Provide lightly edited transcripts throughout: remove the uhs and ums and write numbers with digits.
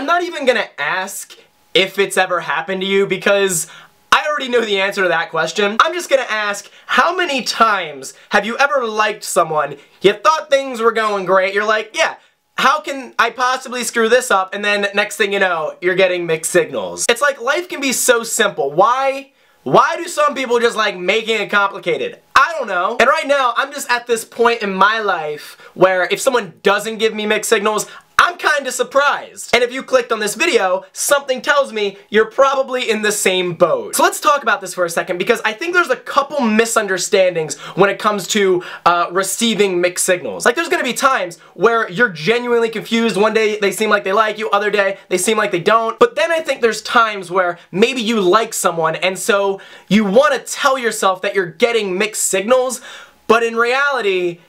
I'm not even gonna ask if it's ever happened to you because I already know the answer to that question. I'm just gonna ask, how many times have you ever liked someone, you thought things were going great, you're like, yeah, how can I possibly screw this up? And then next thing you know, you're getting mixed signals. It's like life can be so simple. Why do some people just like making it complicated? I don't know. And right now, I'm just at this point in my life where if someone doesn't give me mixed signals, I'm kinda surprised. And if you clicked on this video, something tells me you're probably in the same boat. So let's talk about this for a second because I think there's a couple misunderstandings when it comes to receiving mixed signals. Like there's gonna be times where you're genuinely confused. One day they seem like they like you, other day they seem like they don't. But then I think there's times where maybe you like someone and so you wanna tell yourself that you're getting mixed signals, but in reality,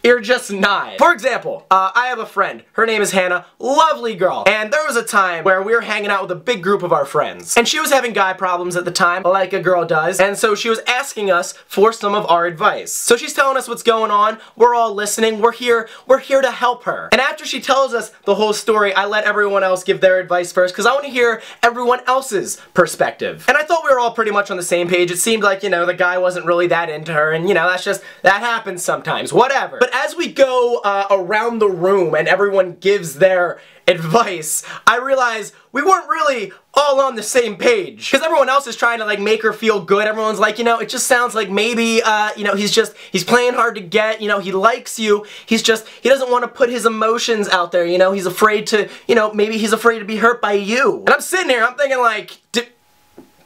you're just not. For example, I have a friend. Her name is Hannah. Lovely girl. And there was a time where we were hanging out with a big group of our friends. And she was having guy problems at the time, like a girl does. And so she was asking us for some of our advice. So she's telling us what's going on. We're all listening. We're here to help her. And after she tells us the whole story, I let everyone else give their advice first because I want to hear everyone else's perspective. And I thought we were all pretty much on the same page. It seemed like, you know, the guy wasn't really that into her. And, you know, that happens sometimes. Whatever. But as we go around the room and everyone gives their advice, I realize we weren't really all on the same page. Because everyone else is trying to like make her feel good. Everyone's like, you know, it just sounds like maybe, you know, he's playing hard to get, you know, he likes you. He doesn't want to put his emotions out there, you know, he's afraid to, you know, maybe he's afraid to be hurt by you. And I'm sitting here, I'm thinking like,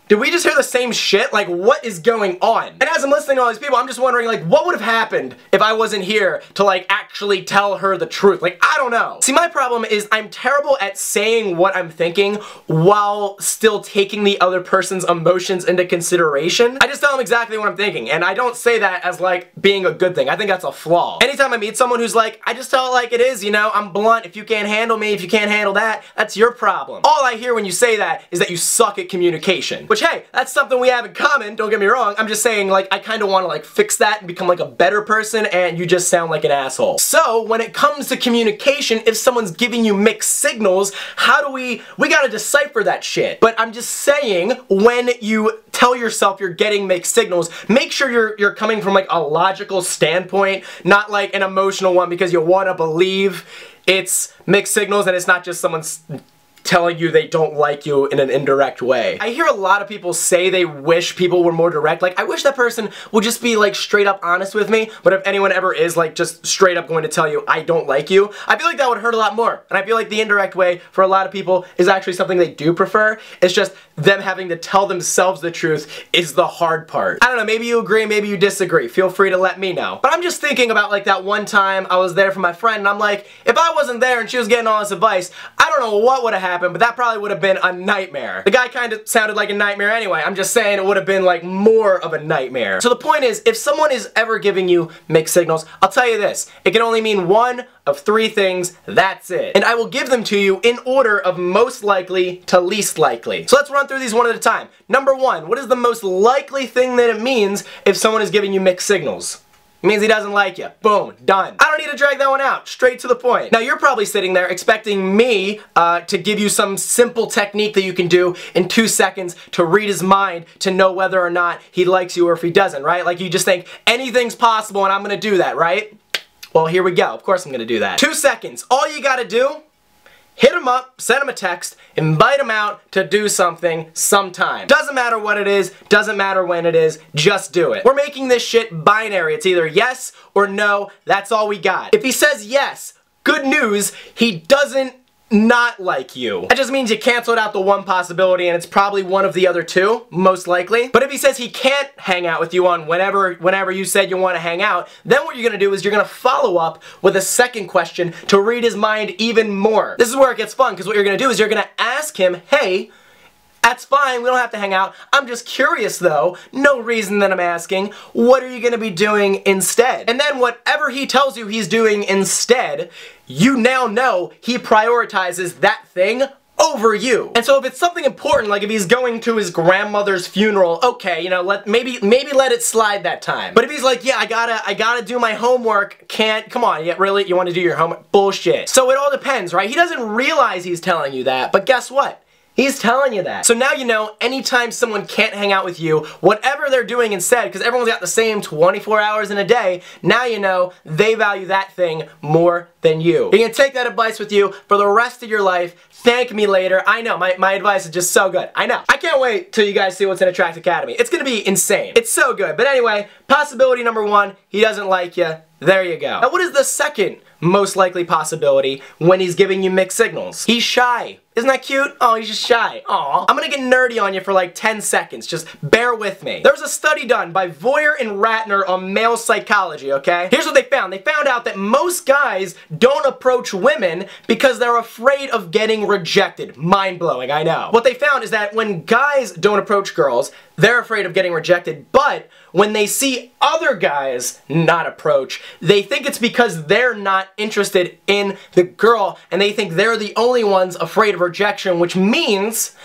did we just hear the same shit? Like, what is going on? And as I'm listening to all these people, I'm just wondering, like, what would have happened if I wasn't here to, like, actually tell her the truth? Like, I don't know. See, my problem is I'm terrible at saying what I'm thinking while still taking the other person's emotions into consideration. I just tell them exactly what I'm thinking, and I don't say that as, like, being a good thing. I think that's a flaw. Anytime I meet someone who's like, I just tell it like it is, you know, I'm blunt. If you can't handle me, if you can't handle that, that's your problem. All I hear when you say that is that you suck at communication. Which, hey, that's something we have in common, don't get me wrong. I'm just saying, like, I kind of want to, like, fix that and become, like, a better person, and you just sound like an asshole. So, when it comes to communication, if someone's giving you mixed signals, how do we gotta decipher that shit. But I'm just saying, when you tell yourself you're getting mixed signals, make sure you're coming from, like, a logical standpoint, not, like, an emotional one because you want to believe it's mixed signals and it's not just someone's telling you they don't like you in an indirect way. I hear a lot of people say they wish people were more direct. Like, I wish that person would just be, like, straight up honest with me, but if anyone ever is, like, just straight up going to tell you, I don't like you, I feel like that would hurt a lot more. And I feel like the indirect way, for a lot of people, is actually something they do prefer. It's just them having to tell themselves the truth is the hard part. I don't know, maybe you agree, maybe you disagree. Feel free to let me know. But I'm just thinking about, like, that one time I was there for my friend, and I'm like, if I wasn't there and she was getting all this advice, I don't know what would have happened, but that probably would have been a nightmare. The guy kind of sounded like a nightmare anyway. I'm just saying it would have been like more of a nightmare. So the point is, if someone is ever giving you mixed signals, I'll tell you this, it can only mean one of three things, that's it. And I will give them to you in order of most likely to least likely. So let's run through these one at a time. Number one, what is the most likely thing that it means if someone is giving you mixed signals? It means he doesn't like you. Boom. Done. I don't need to drag that one out. Straight to the point. Now you're probably sitting there expecting me to give you some simple technique that you can do in 2 seconds to read his mind to know whether or not he likes you or if he doesn't, right? Like you just think anything's possible and I'm gonna do that, right? Well, here we go. Of course I'm gonna do that. 2 seconds. All you gotta do, hit him up, send him a text, invite him out to do something sometime. Doesn't matter what it is, doesn't matter when it is, just do it. We're making this shit binary. It's either yes or no, that's all we got. If he says yes, good news, he doesn't not like you. That just means you canceled out the one possibility and it's probably one of the other two, most likely. But if he says he can't hang out with you on whenever you said you want to hang out, then what you're gonna do is you're gonna follow up with a second question to read his mind even more. This is where it gets fun, because what you're gonna do is you're gonna ask him, hey, that's fine, we don't have to hang out. I'm just curious though, no reason that I'm asking, what are you gonna be doing instead? And then whatever he tells you he's doing instead, you now know he prioritizes that thing over you. And so if it's something important, like if he's going to his grandmother's funeral, okay, you know, maybe let it slide that time. But if he's like, yeah, I gotta do my homework, come on, yeah, really, you want to do your homework? Bullshit. So it all depends, right? He doesn't realize he's telling you that, but guess what? He's telling you that. So now you know, anytime someone can't hang out with you, whatever they're doing instead, because everyone's got the same 24 hours in a day, now you know they value that thing more than you. You're gonna take that advice with you for the rest of your life. Thank me later. I know, my advice is just so good. I know. I can't wait till you guys see what's in Attract Academy. It's gonna be insane. It's so good. But anyway, possibility number 1, he doesn't like you. There you go. Now what is the second most likely possibility when he's giving you mixed signals? He's shy. Isn't that cute? Oh, he's just shy. Aw. I'm gonna get nerdy on you for like 10 seconds. Just bear with me. There was a study done by Voyer and Ratner on male psychology, okay? Here's what they found. They found out that most guys don't approach women because they're afraid of getting rejected. Mind-blowing, I know. What they found is that when guys don't approach girls, they're afraid of getting rejected, but when they see other guys not approach, they think it's because they're not interested in the girl, and they think they're the only ones afraid of rejection, which means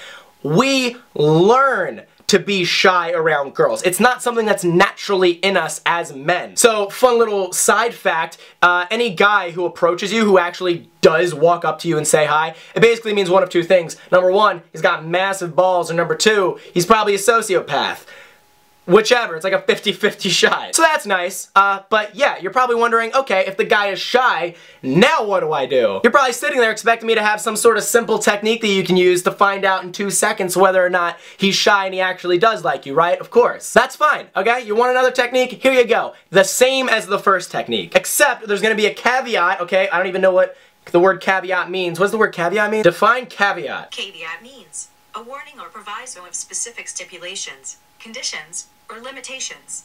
we learn to be shy around girls. It's not something that's naturally in us as men. So, fun little side fact, any guy who approaches you, who actually does walk up to you and say hi, it basically means one of two things. Number 1, he's got massive balls, or number 2, he's probably a sociopath. Whichever, it's like a 50-50 shot. So that's nice, but yeah, you're probably wondering, okay, if the guy is shy, now what do I do? You're probably sitting there expecting me to have some sort of simple technique that you can use to find out in 2 seconds whether or not he's shy and he actually does like you, right? Of course. That's fine, okay? You want another technique? Here you go. The same as the first technique, except there's gonna be a caveat, okay? I don't even know what the word caveat means. What does the word caveat mean? Define caveat. Caveat means a warning or proviso of specific stipulations, conditions, or limitations.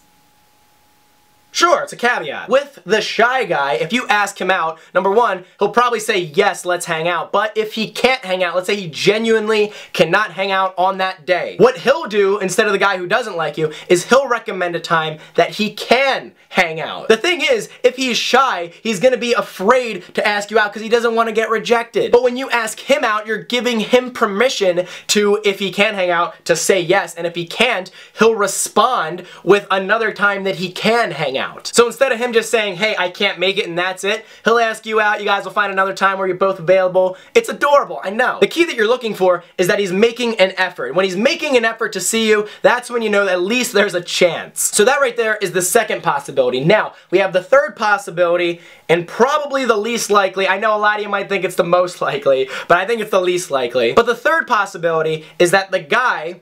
Sure, it's a caveat. With the shy guy, if you ask him out, number 1, he'll probably say, yes, let's hang out. But if he can't hang out, let's say he genuinely cannot hang out on that day, what he'll do, instead of the guy who doesn't like you, is he'll recommend a time that he can hang out. The thing is, if he's shy, he's gonna be afraid to ask you out because he doesn't want to get rejected. But when you ask him out, you're giving him permission to, if he can hang out, to say yes. And if he can't, he'll respond with another time that he can hang out. So instead of him just saying, hey, I can't make it and that's it, he'll ask you out, you guys will find another time where you're both available. It's adorable, I know. The key that you're looking for is that he's making an effort. When he's making an effort to see you, that's when you know that at least there's a chance. So that right there is the second possibility. Now, we have the third possibility, and probably the least likely. I know a lot of you might think it's the most likely, but I think it's the least likely. But the third possibility is that the guy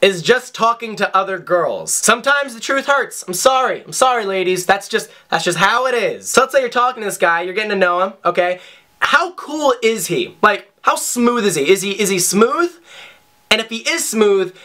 is just talking to other girls. Sometimes the truth hurts. I'm sorry, ladies. That's just how it is. So let's say you're talking to this guy, you're getting to know him, okay? How cool is he? Like, how smooth is he? Is he smooth? And if he is smooth,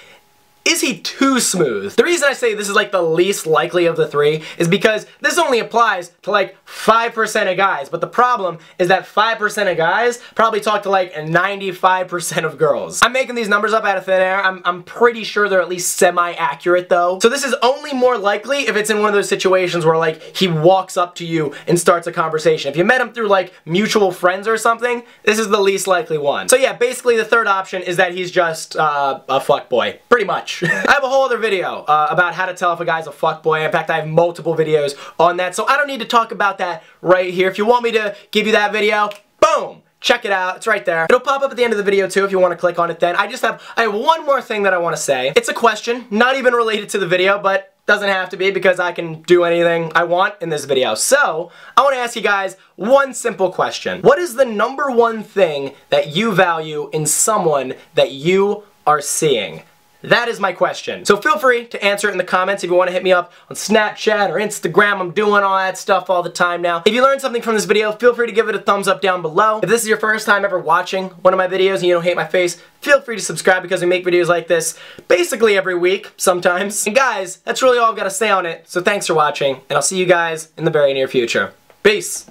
is he too smooth? The reason I say this is like the least likely of the 3 is because this only applies to like 5% of guys, but the problem is that 5% of guys probably talk to like 95% of girls. I'm making these numbers up out of thin air. I'm pretty sure they're at least semi-accurate though. So this is only more likely if it's in one of those situations where like he walks up to you and starts a conversation. If you met him through like mutual friends or something, this is the least likely one. So yeah, basically the third option is that he's just a fuckboy, pretty much. I have a whole other video about how to tell if a guy's a fuckboy. In fact, I have multiple videos on that, so I don't need to talk about that right here. If you want me to give you that video, boom! Check it out, it's right there. It'll pop up at the end of the video too if you want to click on it then. I have one more thing that I want to say. It's a question, not even related to the video, but doesn't have to be because I can do anything I want in this video. So, I want to ask you guys one simple question. What is the number 1 thing that you value in someone that you are seeing? That is my question. So feel free to answer it in the comments if you want to hit me up on Snapchat or Instagram. I'm doing all that stuff all the time now. If you learned something from this video, feel free to give it a thumbs up down below. If this is your first time ever watching one of my videos and you don't hate my face, feel free to subscribe because we make videos like this basically every week, sometimes. And guys, that's really all I've got to say on it. So thanks for watching, and I'll see you guys in the very near future. Peace!